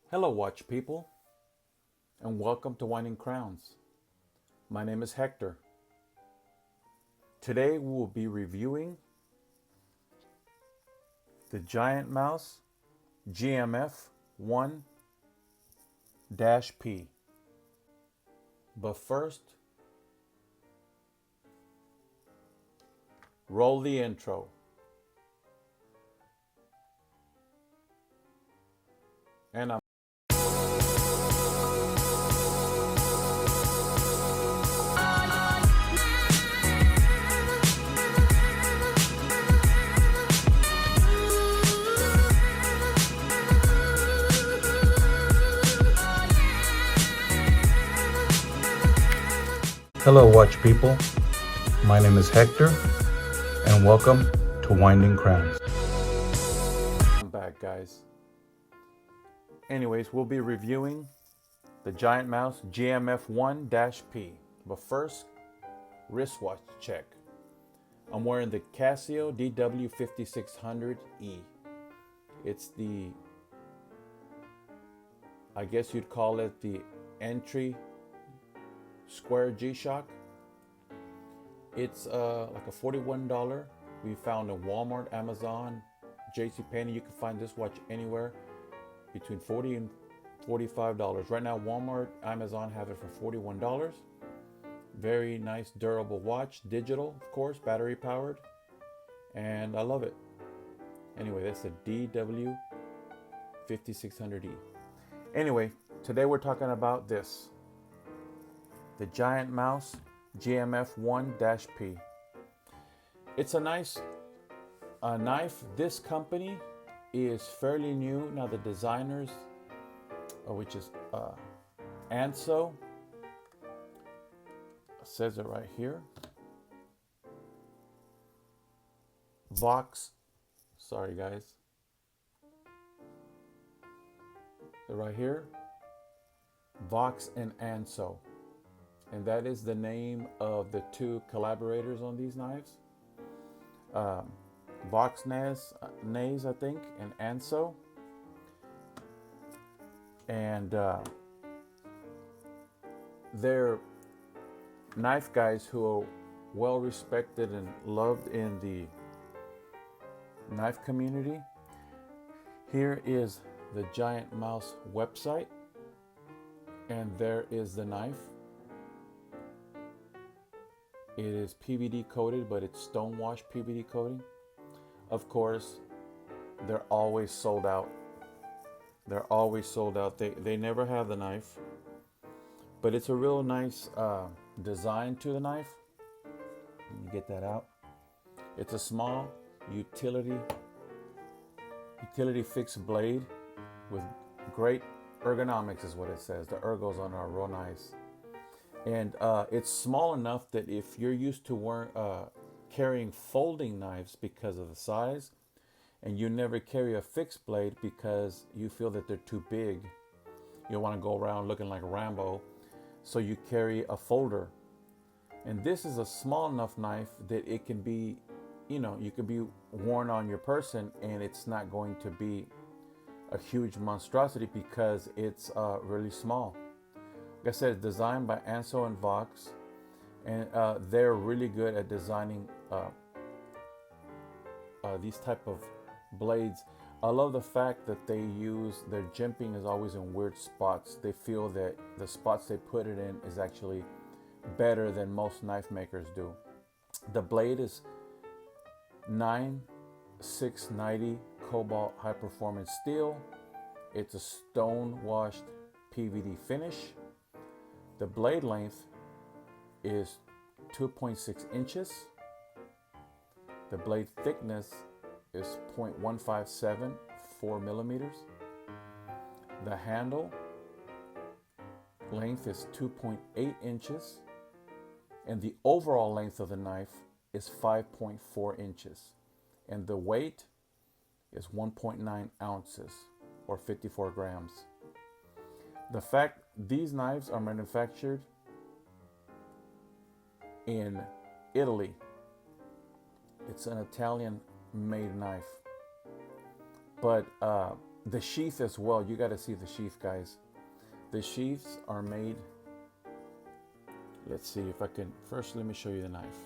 Hello, watch people, and welcome to Winding Crowns. My name is Hector. Today we will be reviewing the Giant Mouse GMF1-P. But first, roll the intro. And I'm Hello, watch people. My name is Hector, and welcome to Winding Crowns. I'm back, guys. Anyways, we'll be reviewing the Giant Mouse GMF1-P. But first, wristwatch check. I'm wearing the Casio DW5600E. It's the, I guess you'd call it the entry square G-Shock. It's like a $41. We found in Walmart, Amazon, JCPenney. You can find this watch anywhere between $40 and $45. Right now, Walmart, Amazon have it for $41. Very nice, durable watch. Digital, of course, battery powered. And I love it. Anyway, that's the DW5600E. Anyway, today we're talking about this. The Giant Mouse GMF1-P. It's a nice knife. This company is fairly new. Now the designers, which is Anso, says it right here. Vox, sorry guys. They're right here. Vox and Anso. And that is the name of the two collaborators on these knives. Vox Nays, I think, and Anso. And they're knife guys who are well respected and loved in the knife community. Here is the Giant Mouse website, and there is the knife. It is PVD coated, but it's stonewash PVD coating. Of course, they're always sold out. They're always sold out. They never have the knife, but it's a real nice design to the knife. Let me get that out. It's a small utility fixed blade with great ergonomics, is what it says. The ergos on it are real nice. And it's small enough that if you're used to carrying folding knives because of the size, and you never carry a fixed blade because you feel that they're too big, you want to go around looking like Rambo, so you carry a folder. And this is a small enough knife that it can be, you can be worn on your person, and it's not going to be a huge monstrosity because it's really small. Like I said, it's designed by Anso and Vox, and they're really good at designing these type of blades. I love the fact that they use their jimping is always in weird spots. They feel that the spots they put it in is actually better than most knife makers do. The blade is 9690 cobalt high performance steel. It's a stone washed PVD finish. The blade length is 2.6 inches. The blade thickness is 0.157 millimeters. The handle length is 2.8 inches. And the overall length of the knife is 5.4 inches. And the weight is 1.9 ounces or 54 grams. The fact these knives are manufactured in Italy. It's an Italian made knife. But The sheath as well. You got to see the sheath, guys. The sheaths are made. Let's see if I can. First, let me show you the knife.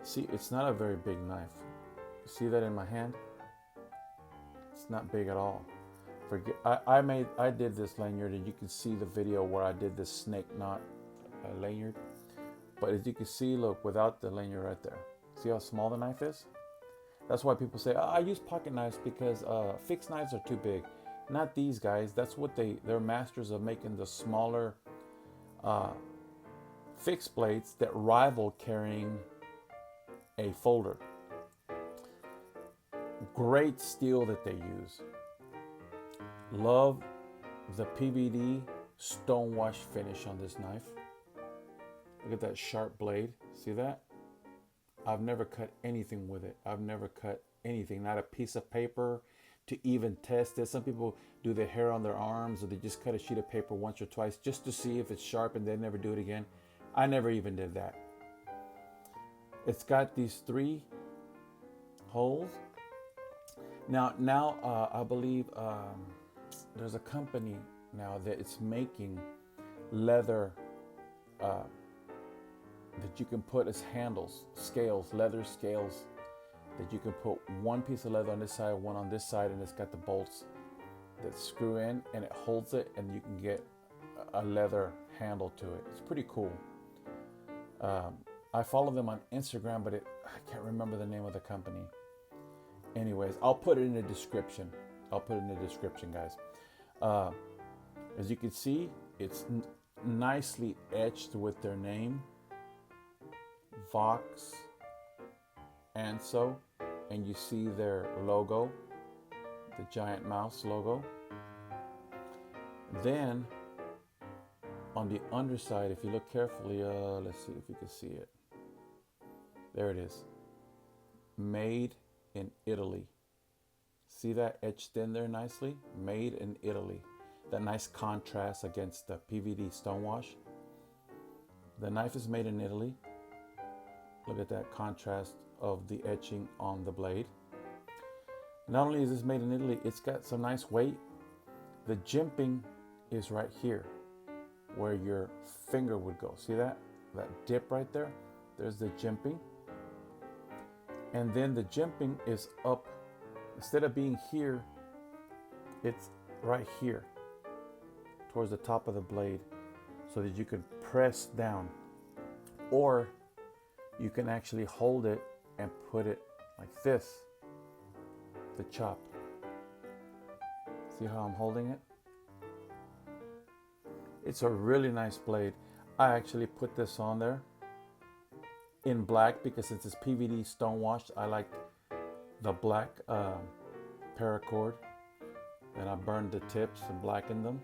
See, it's not a very big knife. You see that in my hand? It's not big at all. Forget. I did this lanyard, and you can see the video where I did this snake knot lanyard. But as you can see, look, without the lanyard right there. See how small the knife is? That's why people say, I use pocket knives because fixed knives are too big. Not these guys. That's what they're masters of, making the smaller fixed blades that rival carrying a folder. Great steel that they use. Love the PVD stonewash finish on this knife. Look at that sharp blade. See that? I've never cut anything with it. I've never cut anything, not a piece of paper to even test it. Some people do the hair on their arms, or they just cut a sheet of paper once or twice just to see if it's sharp, and they never do it again. I never even did that. It's got these 3 holes. Now I believe there's a company now that it's making leather that you can put as handles, scales, leather scales, that you can put one piece of leather on this side, one on this side, and it's got the bolts that screw in, and it holds it, and you can get a leather handle to it. It's pretty cool. I follow them on Instagram, but I can't remember the name of the company. Anyways, I'll put it in the description. Guys. As you can see, it's nicely etched with their name, Vox Anso, and you see their logo, the giant mouse logo. Then on the underside, if you look carefully, let's see if you can see it. There it is. Made in Italy. See that etched in there nicely? Made in Italy. That nice contrast against the PVD stonewash. The knife is made in Italy. Look at that contrast of the etching on the blade. Not only is this made in Italy, it's got some nice weight. The jimping is right here where your finger would go. See that? That dip right there? There's the jimping. And then the jimping is up. Instead of being here, it's right here towards the top of the blade, so that you can press down, or you can actually hold it and put it like this to chop. See how I'm holding it? It's a really nice blade. I actually put this on there in black because since it's PVD stonewashed, I like the black paracord, and I burned the tips and blackened them.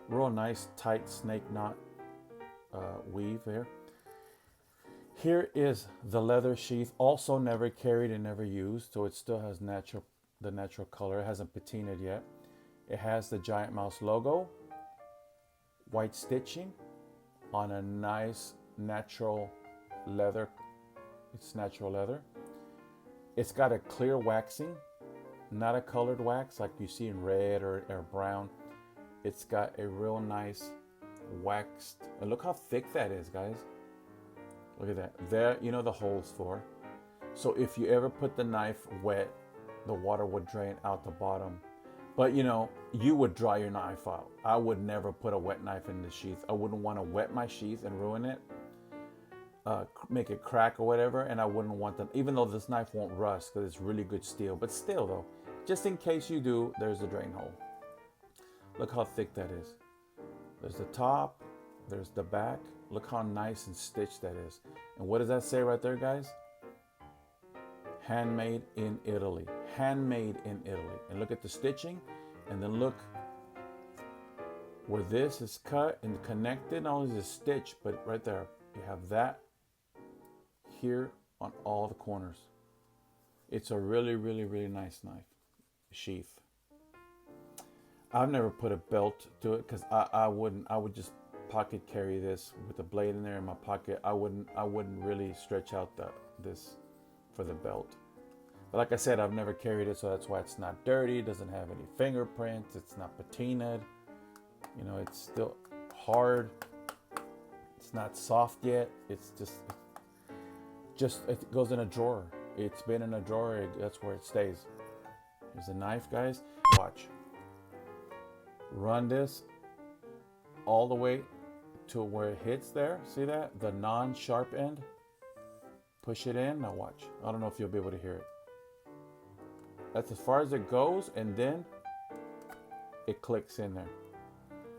Real nice tight snake knot weave there. Here is the leather sheath, also never carried and never used, so it still has the natural color. It hasn't patinaed yet. It has the giant mouse logo, white stitching on a nice natural leather. It's natural leather. It's got a clear waxing, not a colored wax like you see in red or brown. It's got a real nice waxed, and look how thick that is, guys. Look at that. There, you know the holes for. So if you ever put the knife wet, the water would drain out the bottom. But you know, you would dry your knife out. I would never put a wet knife in the sheath. I wouldn't want to wet my sheath and ruin it, make it crack or whatever. And I wouldn't want them, even though this knife won't rust because it's really good steel. But still though, just in case you do, there's a drain hole. Look how thick that is. There's the top, there's the back. Look how nice and stitched that is. And what does that say right there, guys? Handmade in Italy. Handmade in Italy. And look at the stitching. And then look where this is cut and connected. Not only is it stitched, but right there, you have that here on all the corners. It's a really, really, really nice knife. Sheath. I've never put a belt to it because I would just pocket carry this with the blade in there in my pocket. I wouldn't really stretch out this for the belt. But like I said, I've never carried it, so that's why it's not dirty. It doesn't have any fingerprints. It's not patinaed. You know, it's still hard. It's not soft yet. It's just it goes in a drawer. It's been in a drawer. That's where it stays. Here's a knife, guys. Watch. Run this all the way to where it hits there. See that? The non-sharp end. Push it in. Now watch. I don't know if you'll be able to hear it. That's as far as it goes, and then it clicks in there.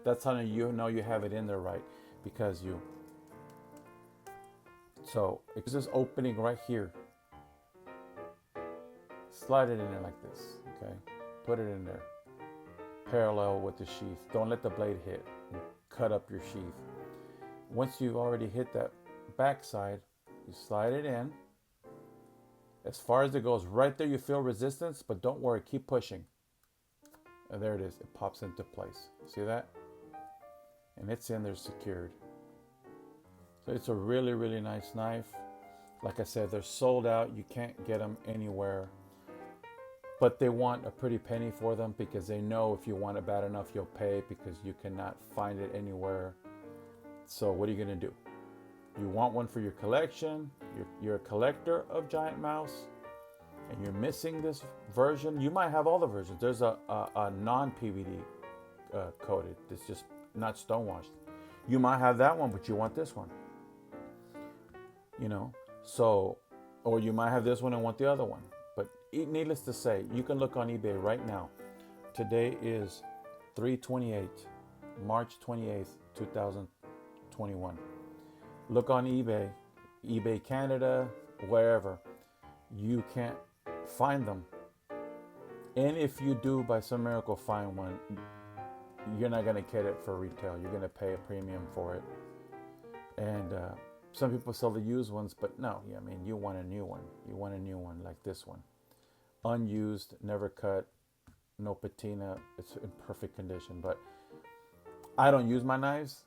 That's how you know you have it in there right, because so it's this opening right here. Slide it in there like this, okay? Put it in there, parallel with the sheath. Don't let the blade hit. Cut up your sheath. Once you've already hit that backside, you slide it in. As far as it goes, right there you feel resistance, but don't worry, keep pushing. And there it is, it pops into place. See that? And it's in there secured. So it's a really, really nice knife. Like I said, they're sold out. You can't get them anywhere. But they want a pretty penny for them, because they know if you want it bad enough, you'll pay, because you cannot find it anywhere. So what are you gonna do? You want one for your collection, you're a collector of giant mouse, and you're missing this version. You might have all the versions. There's a non-PVD coated. It's just not stonewashed. You might have that one, but you want this one. You know, so, or you might have this one and want the other one. But needless to say, you can look on eBay right now. Today is 3/28, March 28th, 2021. Look on eBay Canada, wherever. You can't find them. And if you do, by some miracle, find one, you're not going to get it for retail. You're going to pay a premium for it. And some people sell the used ones, but no, I mean, you want a new one. You want a new one like this one. Unused, never cut, no patina. It's in perfect condition. But I don't use my knives.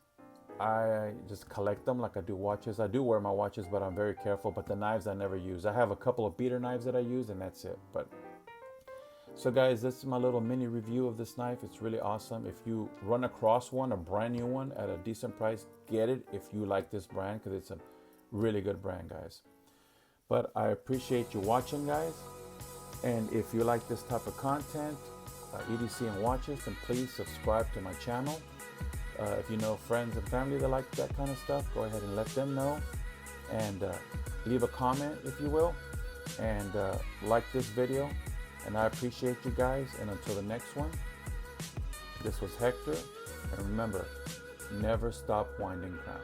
I just collect them like I do watches. I do wear my watches, but I'm very careful. But the knives I never use. I have a couple of beater knives that I use, and that's it. But so guys, this is my little mini review of this knife. It's really awesome. If you run across one, a brand new one at a decent price, get it if you like this brand, because it's a really good brand, guys. But I appreciate you watching, guys. And if you like this type of content, EDC and watches, then please subscribe to my channel. If you know friends and family that like that kind of stuff, go ahead and let them know. And leave a comment, if you will. And like this video. And I appreciate you guys. And until the next one, this was Hector. And remember, never stop winding crowns.